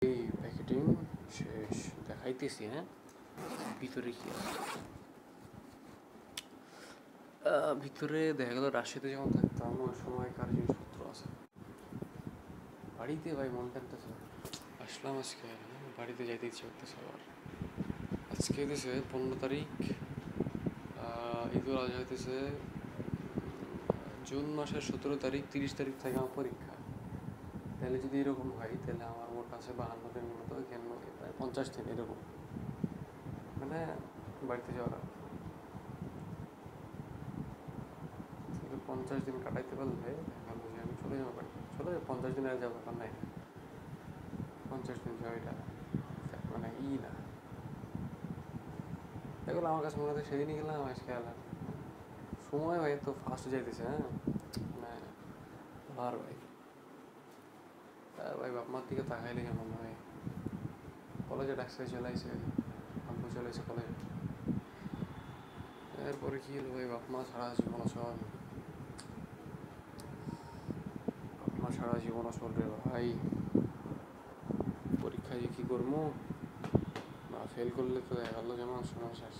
এই প্যাকেটিং শেষ, দেখাইতেছি। হ্যাঁ, ভিতরে কি আছে? ভিতরে দেখা গেল রাজশাহীতে যখন থাকতাম ওই সময়কার জিনিসপত্র আছে। বাড়িতে ভাই মন টানতেছে, আসলাম আজকে। বাড়িতে যাইতে ইচ্ছে করতেছে আবার। আজকে হইতেছে 15 তারিখ, ঈদুল আজহা হইতেছে জুন মাসের 17 তারিখ। 30 তারিখ থেকে আমার পরীক্ষা। তাহলে যদি এরকম হয় তাহলে আমার মোট আছে 52 দিনের মতো, কেন প্রায় 50 দিন এরকম, মানে বাড়িতে যাওয়ার 50 দিন কাটাইতে পারলে আমি চলে যাবো বাড়ি। চলে যাবো 50 দিন, আর যাবো ব্যাপার নাই। 50 দিন যাওয়া এটা মানে না, এগুলো আমার কাছে মনে হয় সেদিনই গেলাম, আজকে গেলাম। সময় ভাই তো ফাস্ট যাইতেছে। হ্যাঁ, মানে আর ভাই ভাই বাপ মার দিকে তাকাইলে কেমন হয়। কলেজে ডাকছে, চলে আসে, আব্বু চলে এসে কলেজে। এরপরে কি হলো ভাই, বাপ মা সারা জীবন অচল। বাপ মা সারা জীবন অচল রে ভাই। পরীক্ষায় যে কী করবো, বা ফেল করলে তো দেখা গেলো যেমন সময় শেষ।